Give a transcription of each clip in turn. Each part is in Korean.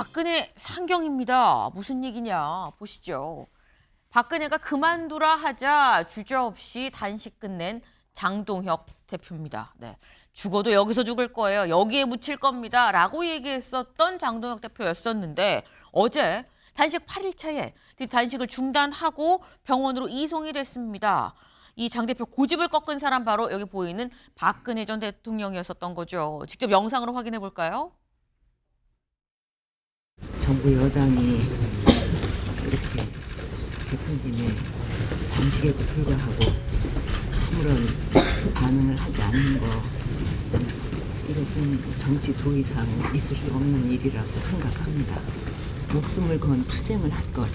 박근혜 상경입니다. 무슨 얘기냐 보시죠. 박근혜가 그만두라 하자 주저없이 단식 끝낸 장동혁 대표입니다. 네, 죽어도 여기서 죽을 거예요. 여기에 묻힐 겁니다. 라고 얘기했었던 장동혁 대표였었는데 어제 단식 8일차에 단식을 중단하고 병원으로 이송이 됐습니다. 이 장 대표 고집을 꺾은 사람 바로 여기 보이는 박근혜 전 대통령이었었던 거죠. 직접 영상으로 확인해 볼까요? 정부 여당이 이렇게 대표님의 단식에도 불구하고 아무런 반응을 하지 않는 거, 이것은 정치 도의상 있을 수 없는 일이라고 생각합니다. 목숨을 건 투쟁을 한 것,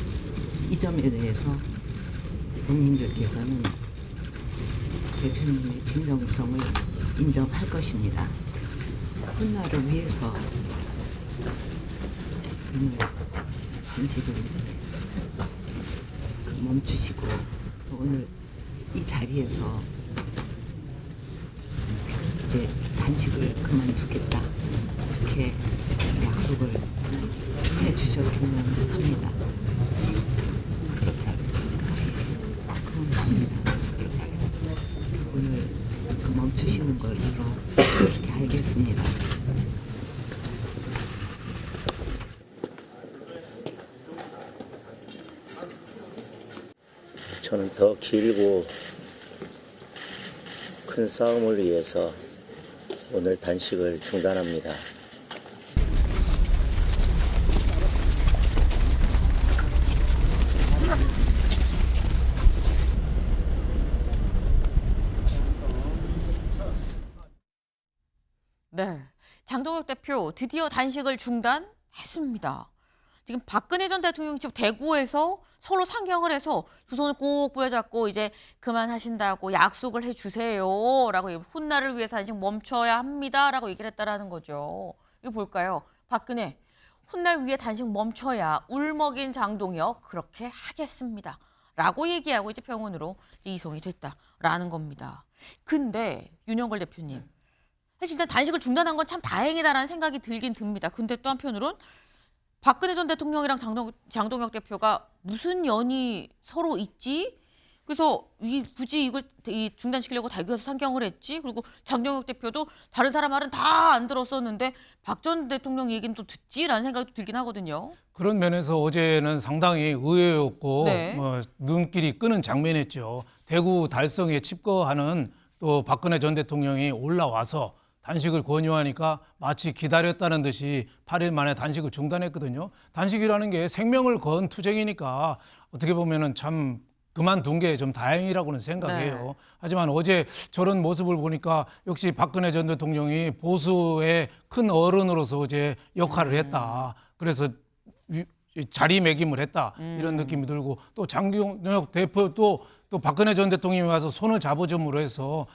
이 점에 대해서 국민들께서는 대표님의 진정성을 인정할 것입니다. 훗날을 위해서 오늘 단식을 이제 멈추시고 오늘 이 자리에서 이제 단식을 그만두겠다 이렇게 약속을 해주셨으면 합니다. 그렇게 하겠습니다. 고맙습니다. 그렇게 하겠습니다. 오늘 그 멈추시는 것으로 그렇게 알겠습니다. 저는 더 길고 큰 싸움을 위해서 오늘 단식을 중단합니다. 네, 장동혁 대표 드디어 단식을 중단했습니다. 지금 박근혜 전 대통령이 지금 대구에서 서로 상경을 해서 두 손을 꼭 부여잡고 이제 그만하신다고 약속을 해주세요라고 훗날을 위해서 단식 멈춰야 합니다라고 얘기를 했다라는 거죠. 이거 볼까요? 박근혜 훗날 위해 단식 멈춰야 울먹인 장동혁 그렇게 하겠습니다라고 얘기하고 이제 병원으로 이제 이송이 됐다라는 겁니다. 근데 윤영걸 대표님 사실 일단 단식을 중단한 건 참 다행이다라는 생각이 들긴 듭니다. 근데 또 한편으론 박근혜 전 대통령이랑 장동혁 대표가 무슨 연이 서로 있지? 그래서 굳이 이걸 중단시키려고 대구에서 상경을 했지? 그리고 장동혁 대표도 다른 사람 말은 다 안 들었었는데 박 전 대통령 얘기는 또 듣지라는 생각이 들긴 하거든요. 그런 면에서 어제는 상당히 의외였고 네. 눈길이 끄는 장면이었죠. 대구 달성에 칩거하는 또 박근혜 전 대통령이 올라와서 단식을 권유하니까 마치 기다렸다는 듯이 8일 만에 단식을 중단했거든요. 단식이라는 게 생명을 건 투쟁이니까 어떻게 보면은 참 그만둔 게 좀 다행이라고는 생각해요. 네. 하지만 어제 저런 모습을 보니까 역시 박근혜 전 대통령이 보수의 큰 어른으로서 어제 역할을 했다. 그래서 자리매김을 했다. 이런 느낌이 들고 또 장동혁 대표도 또 박근혜 전 대통령이 와서 손을 잡아줌으로 해서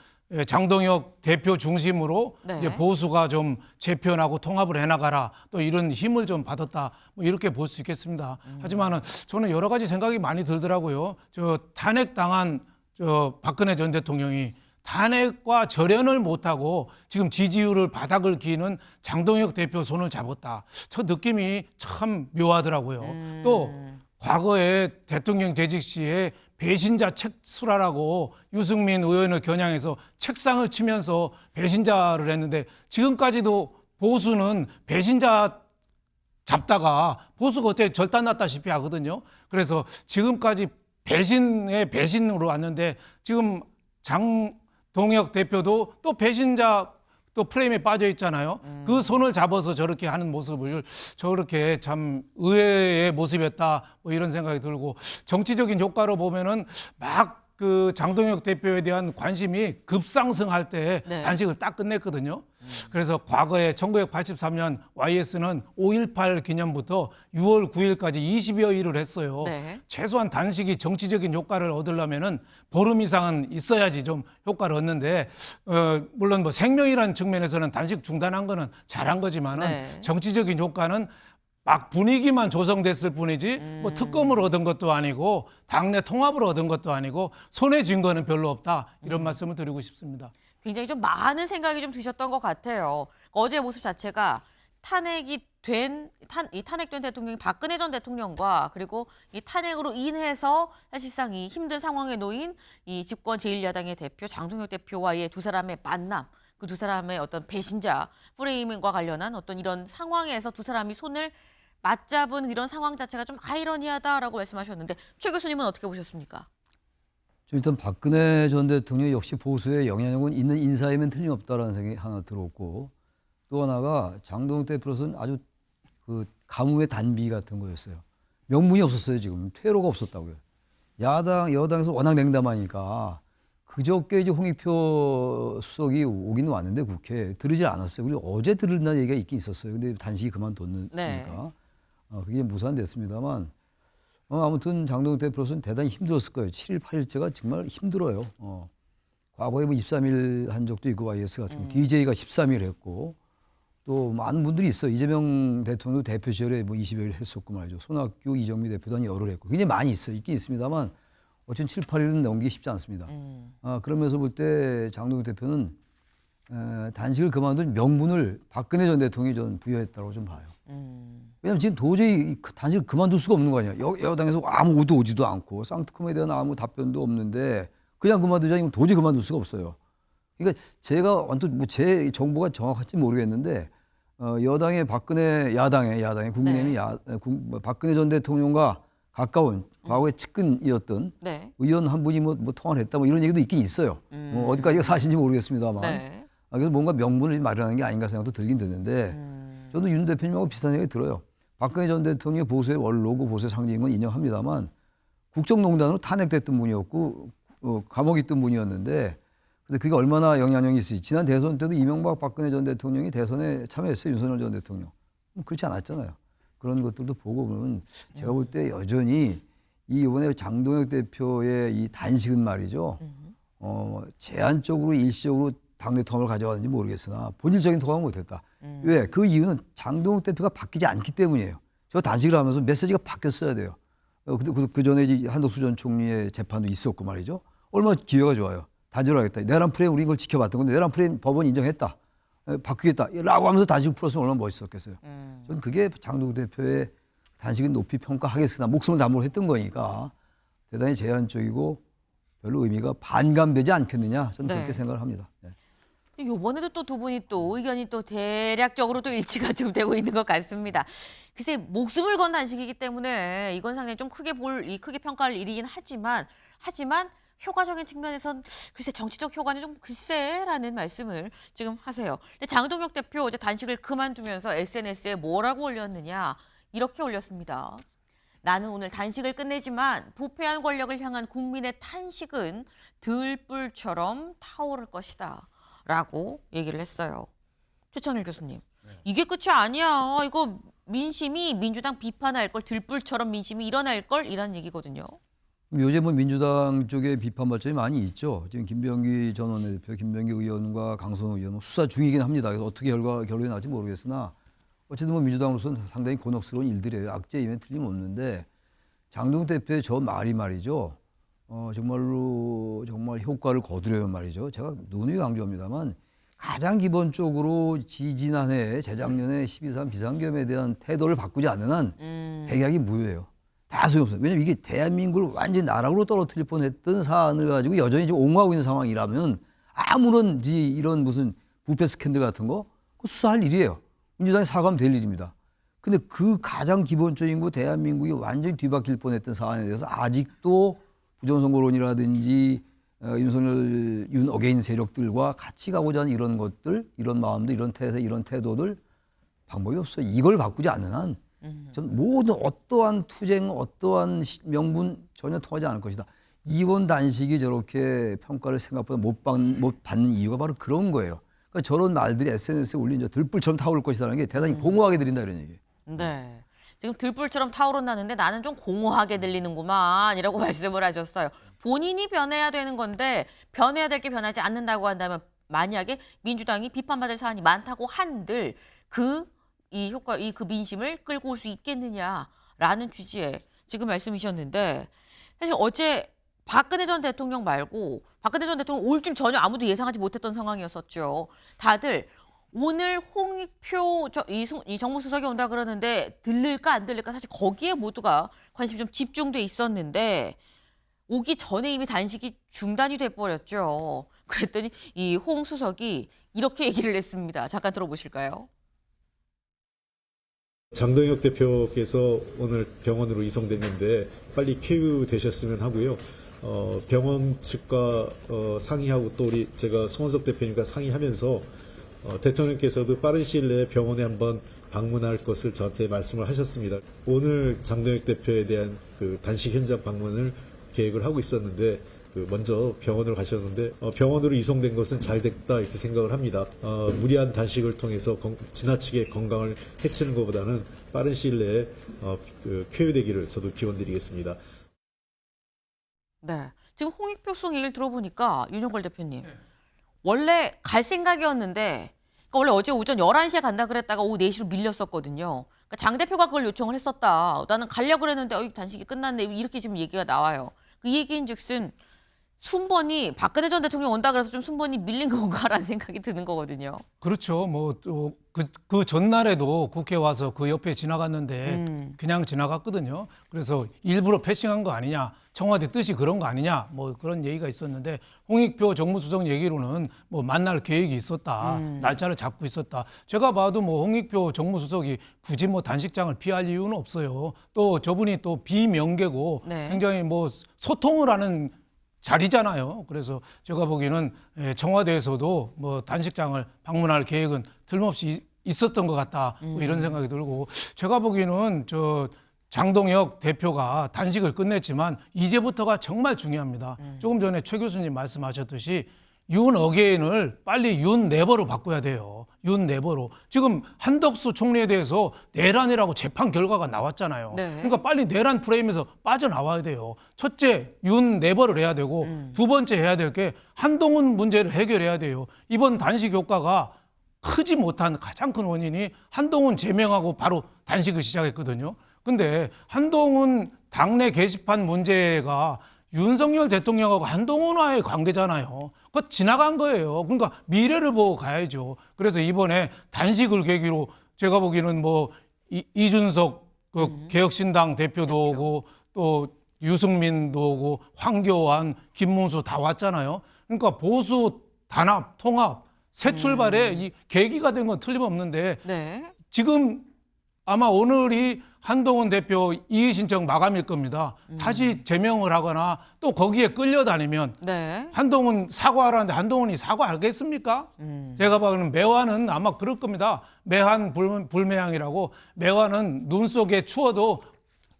장동혁 대표 중심으로 네. 이제 보수가 좀 재편하고 통합을 해나가라 또 이런 힘을 좀 받았다 뭐 이렇게 볼 수 있겠습니다. 하지만은 저는 여러 가지 생각이 많이 들더라고요. 저 탄핵당한 저 박근혜 전 대통령이 탄핵과 절연을 못하고 지금 지지율을 바닥을 기는 장동혁 대표 손을 잡았다. 저 느낌이 참 묘하더라고요. 또 과거에 대통령 재직 시에 배신자 책수라라고 유승민 의원을 겨냥해서 책상을 치면서 배신자를 했는데 지금까지도 보수는 배신자 잡다가 보수가 어떻게 절단났다시피 하거든요. 그래서 지금까지 배신의 배신으로 왔는데 지금 장동혁 대표도 또 배신자 또 프레임에 빠져 있잖아요. 그 손을 잡아서 저렇게 하는 모습을 저렇게 참 의외의 모습이었다 뭐 이런 생각이 들고 정치적인 효과로 보면은 막 그 장동혁 대표에 대한 관심이 급상승할 때 네. 단식을 딱 끝냈거든요. 그래서 과거에 1983년 YS는 5.18 기념부터 6월 9일까지 20여 일을 했어요. 네. 최소한 단식이 정치적인 효과를 얻으려면은 보름 이상은 있어야지 좀 효과를 얻는데 물론 뭐 생명이라는 측면에서는 단식 중단한 거는 잘한 거지만은 네. 정치적인 효과는 막 분위기만 조성됐을 뿐이지 뭐 특검을 얻은 것도 아니고 당내 통합을 얻은 것도 아니고 손에 쥔 거는 별로 없다 이런 말씀을 드리고 싶습니다. 굉장히 좀 많은 생각이 좀 드셨던 것 같아요. 어제의 모습 자체가 이 탄핵된 대통령이 박근혜 전 대통령과 그리고 이 탄핵으로 인해서 사실상 이 힘든 상황에 놓인 이 집권 제1야당의 대표 장동혁 대표와의 두 사람의 만남, 그 두 사람의 어떤 배신자 프레임과 관련한 어떤 이런 상황에서 두 사람이 손을 맞잡은 이런 상황 자체가 좀 아이러니하다라고 말씀하셨는데 최 교수님은 어떻게 보셨습니까? 일단 박근혜 전 대통령 역시 보수의 영향력은 있는 인사이면 틀림없다라는 생각이 하나 들었고 또 하나가 장동혁 대표로서는 아주 그 가뭄의 단비 같은 거였어요. 명분이 없었어요. 지금 퇴로가 없었다고요. 여당에서 워낙 냉담하니까 그저께 이제 홍익표 수석이 오긴 왔는데 국회에 들으질 않았어요. 그리고 어제 들은다는 얘기가 있긴 있었어요. 근데 단식이 그만뒀으니까 네. 그게 무산됐습니다만 아무튼 장동혁 대표로서는 대단히 힘들었을 거예요. 7일, 8일째가 정말 힘들어요. 과거에 뭐 23일 한 적도 있고 YS 같은 거. DJ가 13일 했고 또 많은 분들이 있어요. 이재명 대통령도 대표 시절에 뭐 20여일 했었고 말이죠. 손학규, 이정미 대표도 한 열흘 했고 굉장히 많이 있어요. 있긴 있습니다만 어쨌든 7, 8일은 넘기기 쉽지 않습니다. 그러면서 볼 때 장동혁 대표는 단식을 그만둔 명분을 박근혜 전 대통령이 전 부여했다고 좀 봐요. 왜냐하면 지금 도저히 단식을 그만둘 수가 없는 거 아니야. 여당에서 아무것도 오지도 않고 쌍특검에 대한 아무 답변도 없는데 그냥 그만두자니 도저히 그만둘 수가 없어요. 그러니까 제가 언뜻 뭐 제 정보가 정확할지 모르겠는데 여당의 야당의 국민의힘 박근혜 전 대통령과 가까운 과거의 측근이었던 네. 의원 한 분이 뭐 통화를 했다 뭐 이런 얘기도 있긴 있어요. 뭐 어디까지가 사실인지 모르겠습니다만. 네. 그래서 뭔가 명분을 마련하는 게 아닌가 생각도 들긴 드는데 저도 윤 대표님하고 비슷한 생각이 들어요. 박근혜 전 대통령의 보수의 원로고 보수의 상징인 건 인정합니다만 국정농단으로 탄핵됐던 분이었고 감옥에 있던 분이었는데 근데 그게 얼마나 영향력이 있을지 지난 대선 때도 이명박 박근혜 전 대통령이 대선에 참여했어요. 윤석열 전 대통령. 그렇지 않았잖아요. 그런 것들도 보고 보면 제가 볼 때 여전히 이번에 장동혁 대표의 이 단식은 말이죠. 제한적으로 일시적으로 당내 통합을 가져왔는지 모르겠으나 본질적인 통합은 못했다. 왜? 그 이유는 장동혁 대표가 바뀌지 않기 때문이에요. 저 단식을 하면서 메시지가 바뀌었어야 돼요. 그 전에 이제 한덕수 전 총리의 재판도 있었고 말이죠. 얼마나 기회가 좋아요. 단절을 하겠다. 내란 프레임 우리 이걸 지켜봤던 건데 내란 프레임 법원 인정했다. 바뀌겠다라고 하면서 단식을 풀었으면 얼마나 멋있었겠어요. 저는 그게 장동혁 대표의 단식은 높이 평가하겠으나 목숨을 담보로 했던 거니까 대단히 제한적이고 별로 의미가 반감되지 않겠느냐 저는 네. 그렇게 생각을 합니다. 네. 이번에도 또 두 분이 또 의견이 또 대략적으로 또 일치가 좀 되고 있는 것 같습니다. 글쎄 목숨을 건 단식이기 때문에 이건 상당히 좀 크게 평가할 일이긴 하지만 효과적인 측면에선 글쎄 정치적 효과는 좀 글쎄라는 말씀을 지금 하세요. 근데 장동혁 대표 어제 단식을 그만두면서 SNS에 뭐라고 올렸느냐 이렇게 올렸습니다. 나는 오늘 단식을 끝내지만 부패한 권력을 향한 국민의 탄식은 들불처럼 타오를 것이다. 라고 얘기를 했어요. 최창일 교수님. 이게 끝이 아니야. 이거 민심이 민주당 비판할 걸 들불처럼 민심이 일어날 걸 이런 얘기거든요. 요즘 뭐 민주당 쪽에 비판 발전이 많이 있죠. 지금 김병기 전 원내대표, 김병기 의원과 강선우 의원 수사 중이긴 합니다. 그래서 어떻게 결론이 날지 모르겠으나 어쨌든 뭐 민주당으로서는 상당히 곤혹스러운 일들이에요. 악재임에 틀림없는데 장동혁 대표의 저 말이죠. 정말로 정말 효과를 거두려면 말이죠. 제가 누누이 강조합니다만 가장 기본적으로 지지난해 재작년에 12.3 비상계엄에 대한 태도를 바꾸지 않는 한 백약이 무효예요. 다 소용없어요. 왜냐하면 이게 대한민국을 완전히 나락으로 떨어뜨릴 뻔했던 사안을 가지고 여전히 지금 옹호하고 있는 상황이라면 아무런 이런 무슨 부패 스캔들 같은 거 수사할 일이에요. 민주당이 사과하면 될 일입니다. 근데 그 가장 기본적인 거 대한민국이 완전히 뒤바뀔 뻔했던 사안에 대해서 아직도 부정선거론이라든지 윤 어게인 세력들과 같이 가고자 하는 이런 것들, 이런 마음들, 이런 태세, 이런 태도들 방법이 없어요. 이걸 바꾸지 않는 한 전 모든 어떠한 투쟁, 어떠한 명분 전혀 통하지 않을 것이다. 이번 단식이 저렇게 평가를 생각보다 못 받는 이유가 바로 그런 거예요. 그러니까 저런 말들이 SNS에 올린 저 들불처럼 타오를 것이라는 게 대단히 공허하게 들린다 이런 얘기예요. 네. 지금 들불처럼 타오른다는데 나는 좀 공허하게 들리는구만 이라고 말씀을 하셨어요. 본인이 변해야 되는 건데 변해야 될 게 변하지 않는다고 한다면 만약에 민주당이 비판받을 사안이 많다고 한들 그 민심을 끌고 올 수 있겠느냐라는 취지의 지금 말씀이셨는데 사실 어제 박근혜 전 대통령 말고 박근혜 전 대통령 올 줄 전혀 아무도 예상하지 못했던 상황이었었죠. 다들 오늘 홍익표 이 정무수석이 온다 그러는데 들릴까 안 들릴까 사실 거기에 모두가 관심이 좀 집중돼 있었는데 오기 전에 이미 단식이 중단이 돼버렸죠. 그랬더니 이 홍 수석이 이렇게 얘기를 했습니다. 잠깐 들어보실까요? 장동혁 대표께서 오늘 병원으로 이송됐는데 빨리 쾌유되셨으면 하고요. 병원 측과 상의하고 또 제가 송원석 대표님과 상의하면서 대통령께서도 빠른 시일 내에 병원에 한번 방문할 것을 저한테 말씀을 하셨습니다. 오늘 장동혁 대표에 대한 그 단식 현장 방문을 계획을 하고 있었는데 먼저 병원으로 가셨는데 병원으로 이송된 것은 잘 됐다 이렇게 생각을 합니다. 무리한 단식을 통해서 지나치게 건강을 해치는 것보다는 빠른 시일 내에 쾌유되기를 저도 기원드리겠습니다. 네. 지금 홍익표 수석 얘기를 들어보니까 윤용걸 대표님 원래 갈 생각이었는데 그러니까 원래 어제 오전 11시에 간다 그랬다가 오후 4시로 밀렸었거든요. 그러니까 장 대표가 그걸 요청을 했었다. 나는 가려고 그랬는데 단식이 끝났네. 이렇게 지금 얘기가 나와요. 그 얘기인즉슨 순번이 박근혜 전 대통령 온다 그래서 좀 순번이 밀린 건가라는 생각이 드는 거거든요. 그렇죠. 뭐 또 그 전날에도 국회 와서 그 옆에 지나갔는데 그냥 지나갔거든요. 그래서 일부러 패싱한 거 아니냐, 청와대 뜻이 그런 거 아니냐, 뭐 그런 얘기가 있었는데 홍익표 정무수석 얘기로는 뭐 만날 계획이 있었다, 날짜를 잡고 있었다. 제가 봐도 뭐 홍익표 정무수석이 굳이 뭐 단식장을 피할 이유는 없어요. 또 저분이 또 비명계고 네. 굉장히 뭐 소통을 하는 자리잖아요. 그래서 제가 보기에는 청와대에서도 뭐 단식장을 방문할 계획은 틀림없이 있었던 것 같다. 뭐 이런 생각이 들고 제가 보기에는 장동혁 대표가 단식을 끝냈지만 이제부터가 정말 중요합니다. 조금 전에 최 교수님 말씀하셨듯이 윤 어게인을 빨리 윤 네버로 바꿔야 돼요. 윤 네버로. 지금 한덕수 총리에 대해서 내란이라고 재판 결과가 나왔잖아요. 네. 그러니까 빨리 내란 프레임에서 빠져나와야 돼요. 첫째, 윤 네버를 해야 되고 두 번째 해야 될 게 한동훈 문제를 해결해야 돼요. 이번 단식 효과가 크지 못한 가장 큰 원인이 한동훈 제명하고 바로 단식을 시작했거든요. 근데 한동훈 당내 게시판 문제가 윤석열 대통령하고 한동훈과의 관계잖아요. 그거 지나간 거예요. 그러니까 미래를 보고 가야죠. 그래서 이번에 단식을 계기로 제가 보기에는 뭐 이준석 그 개혁신당 대표도 오고 또 유승민도 오고 황교안, 김문수 다 왔잖아요. 그러니까 보수 단합, 통합, 새 출발에 이 계기가 된 건 틀림없는데 네. 지금 아마 오늘이 한동훈 대표 이의 신청 마감일 겁니다. 다시 제명을 하거나 또 거기에 끌려다니면 네. 한동훈 사과하라는데 한동훈이 사과하겠습니까? 제가 봐서는 매화는 아마 그럴 겁니다. 매한 불매향이라고 매화는 눈 속에 추워도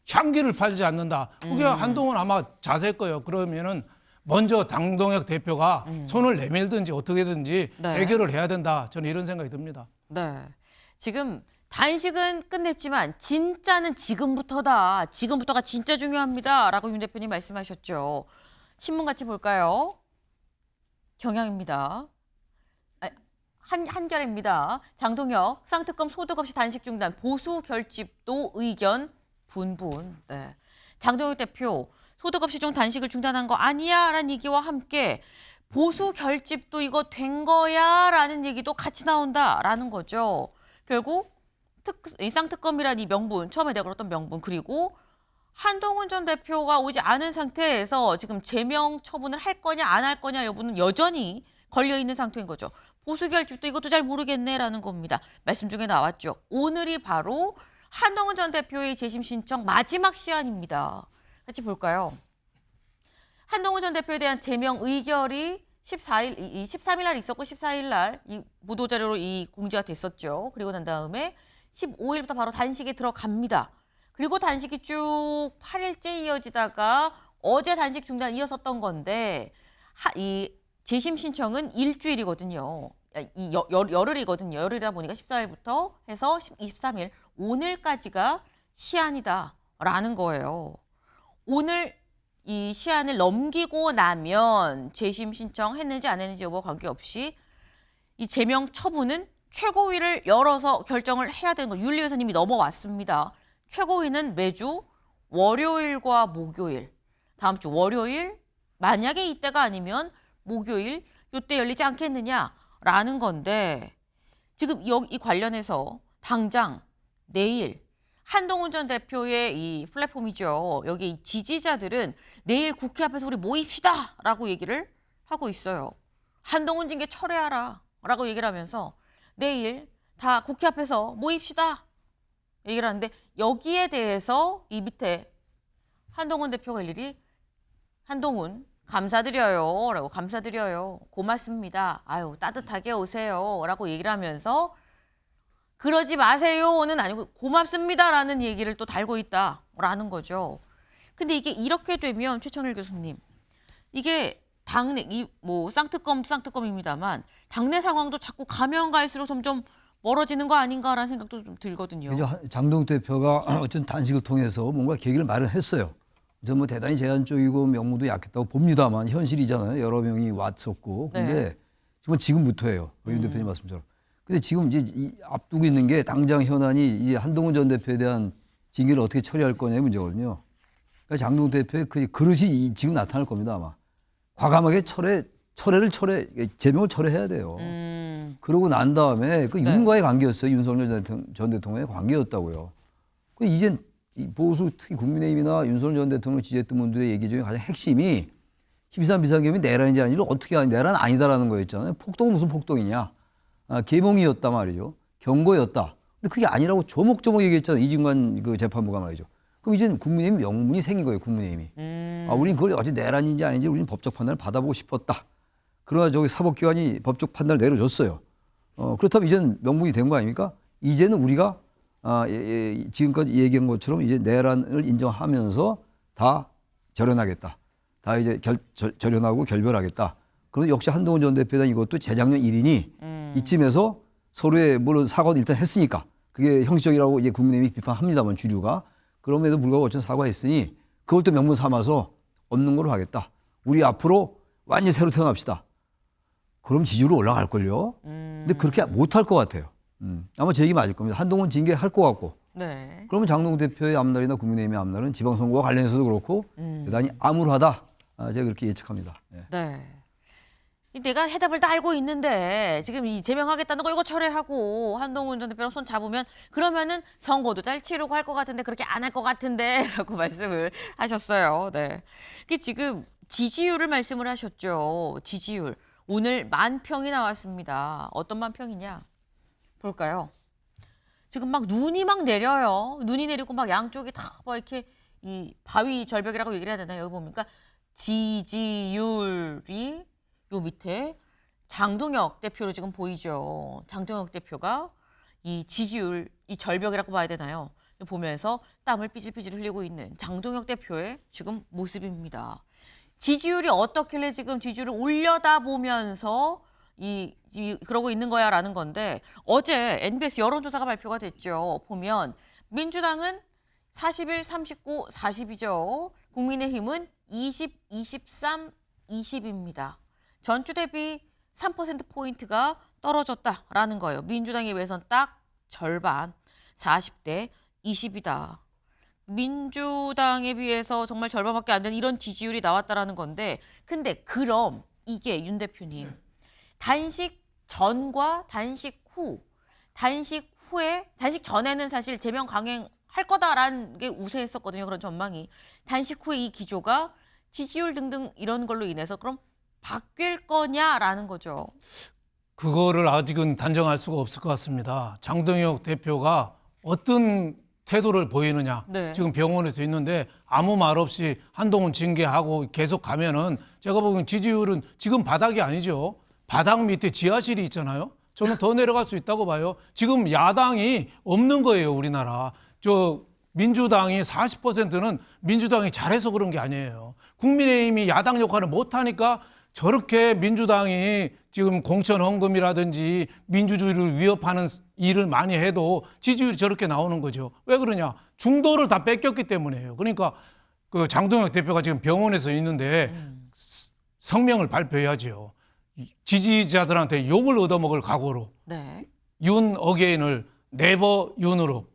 향기를 팔지 않는다. 그게 한동훈 아마 자세일 거예요. 그러면은 먼저 장동혁 대표가 손을 내밀든지 어떻게든지 네. 해결을 해야 된다. 저는 이런 생각이 듭니다. 네. 지금 단식은 끝냈지만 진짜는 지금부터다. 지금부터가 진짜 중요합니다. 라고 윤 대표님 말씀하셨죠. 신문 같이 볼까요? 경향입니다. 한겨레입니다. 장동혁 쌍특검 소득 없이 단식 중단 보수 결집도 의견 분분. 네. 장동혁 대표 소득 없이 좀 단식을 중단한 거 아니야 라는 얘기와 함께 보수 결집도 이거 된 거야 라는 얘기도 같이 나온다라는 거죠. 결국 이 쌍특검이라는 이 명분, 처음에 내가 걸었던 명분, 그리고 한동훈 전 대표가 오지 않은 상태에서 지금 제명 처분을 할 거냐 안 할 거냐 여부는 여전히 걸려있는 상태인 거죠. 보수 결집도 이것도 잘 모르겠네라는 겁니다. 말씀 중에 나왔죠. 오늘이 바로 한동훈 전 대표의 재심 신청 마지막 시한입니다. 같이 볼까요? 한동훈 전 대표에 대한 제명 의결이 13일 날 있었고 14일 날 이 보도자료로 이 공지가 됐었죠. 그리고 난 다음에 15일부터 바로 단식에 들어갑니다. 그리고 단식이 쭉 8일째 이어지다가 어제 단식 중단 이었었던 건데 이 재심 신청은 일주일이거든요. 열흘이거든요. 열흘이다 보니까 14일부터 해서 23일 오늘까지가 시한이다라는 거예요. 오늘 이 시한을 넘기고 나면 재심 신청했는지 안 했는지 여부와 관계없이 이 제명 처분은 최고위를 열어서 결정을 해야 되는 거. 윤리위에서 이미 넘어왔습니다. 최고위는 매주 월요일과 목요일, 다음 주 월요일, 만약에 이때가 아니면 목요일, 이때 열리지 않겠느냐라는 건데 지금 이 관련해서 당장 내일 한동훈 전 대표의 이 플랫폼이죠. 여기 이 지지자들은 내일 국회 앞에서 우리 모입시다라고 얘기를 하고 있어요. 한동훈 징계 철회하라라고 얘기를 하면서 내일 다 국회 앞에서 모입시다 얘기를 하는데 여기에 대해서 이 밑에 한동훈 대표가 일일이 한동훈 감사드려요 라고 감사드려요 고맙습니다 아유 따뜻하게 오세요 라고 얘기를 하면서 그러지 마세요는 아니고 고맙습니다라는 얘기를 또 달고 있다라는 거죠. 근데 이게 이렇게 되면 최천일 교수님 이게 당내 뭐 쌍특검입니다만 당내 상황도 자꾸 가면 갈수록 점점 멀어지는 거 아닌가라는 생각도 좀 들거든요. 이제 장동 대표가 어떤 단식을 통해서 뭔가 계기를 마련했어요. 저는 뭐 대단히 제한적이고 명분도 약했다고 봅니다만 현실이잖아요. 여러 명이 왔었고. 근데 지금부터예요. 윤 대표님 말씀처럼. 근데 지금 이제 앞두고 있는 게 당장 현안이 이제 한동훈 전 대표에 대한 징계를 어떻게 처리할 거냐의 문제거든요. 그러니까 장동 대표의 그 그릇이 지금 나타날 겁니다 아마. 과감하게 제명을 철회해야 돼요. 그러고 난 다음에 그 윤과의 관계였어요. 윤석열 전 대통령의 관계였다고요. 그 이젠 보수 특히 국민의힘이나 윤석열 전 대통령을 지지했던 분들의 얘기 중에 가장 핵심이 12.3 비상계엄이 내란인지 아닌지를 어떻게 하냐. 내란 아니다라는 거였잖아요. 폭동은 무슨 폭동이냐. 계몽이었다 말이죠. 경고였다. 근데 그게 아니라고 조목조목 얘기했잖아요. 이진관 그 재판부가 말이죠. 그럼 이제는 국민의힘 명분이 생긴 거예요. 국민의힘이. 우리는 그걸 어찌 내란인지 아닌지 우리는 법적 판단을 받아보고 싶었다. 그러나 저기 사법기관이 법적 판단을 내려줬어요. 그렇다면 이제는 명분이 된 거 아닙니까? 이제는 우리가 지금까지 얘기한 것처럼 이제 내란을 인정하면서 다 절연하겠다. 다 이제 절연하고 결별하겠다. 그런데 역시 한동훈 전 대표에 대한 이것도 재작년 일이니 이쯤에서 서로의 물론 사과도 일단 했으니까 그게 형식적이라고 이제 국민의힘이 비판합니다만 주류가 그럼에도 불구하고 어쨌든 사과했으니 그걸 또 명분 삼아서 없는 걸로 하겠다. 우리 앞으로 완전히 새로 태어납시다. 그럼 지지율이 올라갈걸요. 근데 그렇게 못할 것 같아요. 아마 제 얘기 맞을 겁니다. 한동훈 징계할 것 같고. 네. 그러면 장동 대표의 앞날이나 국민의힘의 앞날은 지방선거와 관련해서도 그렇고 대단히 암울하다. 제가 그렇게 예측합니다. 네. 내가 해답을 다 알고 있는데 지금 이 제명하겠다는 거 이거 철회하고 한동훈 전 대표랑 손 잡으면 그러면은 선거도 잘 치르고 할 것 같은데 그렇게 안 할 것 같은데라고 말씀을 하셨어요. 네. 그 지금 지지율을 말씀을 하셨죠. 지지율 오늘 만평이 나왔습니다. 어떤 만평이냐 볼까요? 지금 막 눈이 막 내려요. 눈이 내리고 막 양쪽이 다 막 이렇게 이 바위 절벽이라고 얘기를 해야 되나요? 여기 보니까 지지율이 요 밑에 장동혁 대표로 지금 보이죠. 장동혁 대표가 이 지지율, 이 절벽이라고 봐야 되나요? 보면서 땀을 삐질삐질 흘리고 있는 장동혁 대표의 지금 모습입니다. 지지율이 어떻길래 지금 지지율을 올려다 보면서 그러고 있는 거야라는 건데 어제 NBS 여론조사가 발표가 됐죠. 보면 민주당은 41, 39, 40이죠. 국민의힘은 20, 23, 20입니다. 전주 대비 3%포인트가 떨어졌다라는 거예요. 민주당에 비해서는 딱 절반, 40대 20이다. 민주당에 비해서 정말 절반밖에 안 되는 이런 지지율이 나왔다라는 건데 근데 그럼 이게 윤 대표님 단식 전과 단식 후, 단식 전에는 사실 제명 강행할 거다라는 게 우세했었거든요. 그런 전망이. 단식 후에 이 기조가 지지율 등등 이런 걸로 인해서 그럼 바뀔 거냐라는 거죠. 그거를 아직은 단정할 수가 없을 것 같습니다. 장동혁 대표가 어떤 태도를 보이느냐. 네. 지금 병원에서 있는데 아무 말 없이 한동훈 징계하고 계속 가면은 제가 보기엔 지지율은 지금 바닥이 아니죠. 바닥 밑에 지하실이 있잖아요. 저는 더 내려갈 수 있다고 봐요. 지금 야당이 없는 거예요, 우리나라. 민주당이 40%는 민주당이 잘해서 그런 게 아니에요. 국민의힘이 야당 역할을 못하니까 저렇게 민주당이 지금 공천 헌금이라든지 민주주의를 위협하는 일을 많이 해도 지지율이 저렇게 나오는 거죠. 왜 그러냐? 중도를 다 뺏겼기 때문이에요. 그러니까 그 장동혁 대표가 지금 병원에서 있는데 성명을 발표해야죠. 지지자들한테 욕을 얻어먹을 각오로 네. 윤 어게인을 네버 윤으로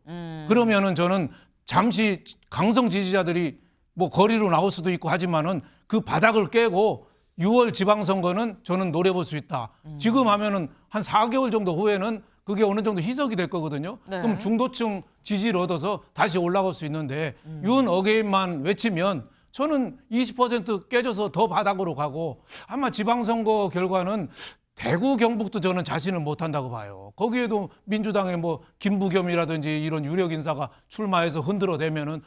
그러면은 저는 잠시 강성 지지자들이 뭐 거리로 나올 수도 있고 하지만은 그 바닥을 깨고 6월 지방선거는 저는 노려볼 수 있다. 지금 하면은 한 4개월 정도 후에는 그게 어느 정도 희석이 될 거거든요. 네. 그럼 중도층 지지를 얻어서 다시 올라갈 수 있는데 윤 어게인만 외치면 저는 20% 깨져서 더 바닥으로 가고 아마 지방선거 결과는 대구 경북도 저는 자신을 못한다고 봐요. 거기에도 민주당의 뭐 김부겸이라든지 이런 유력 인사가 출마해서 흔들어대면은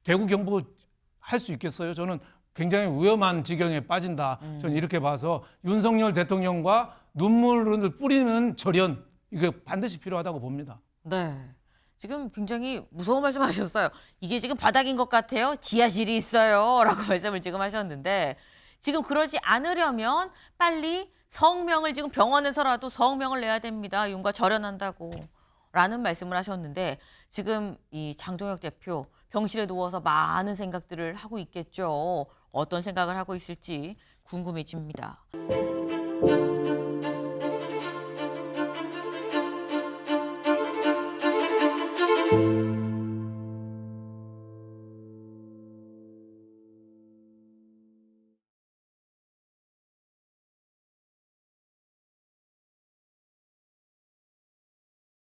대구 경북 할 수 있겠어요? 저는 굉장히 위험한 지경에 빠진다. 저는 이렇게 봐서 윤석열 대통령과 눈물을 뿌리는 절연 이게 반드시 필요하다고 봅니다. 네. 지금 굉장히 무서운 말씀 하셨어요. 이게 지금 바닥인 것 같아요. 지하실이 있어요. 라고 말씀을 지금 하셨는데 지금 그러지 않으려면 빨리 성명을 지금 병원에서라도 성명을 내야 됩니다. 윤과 절연한다고. 라는 말씀을 하셨는데 지금 이 장동혁 대표 병실에 누워서 많은 생각들을 하고 있겠죠. 어떤 생각을 하고 있을지 궁금해집니다.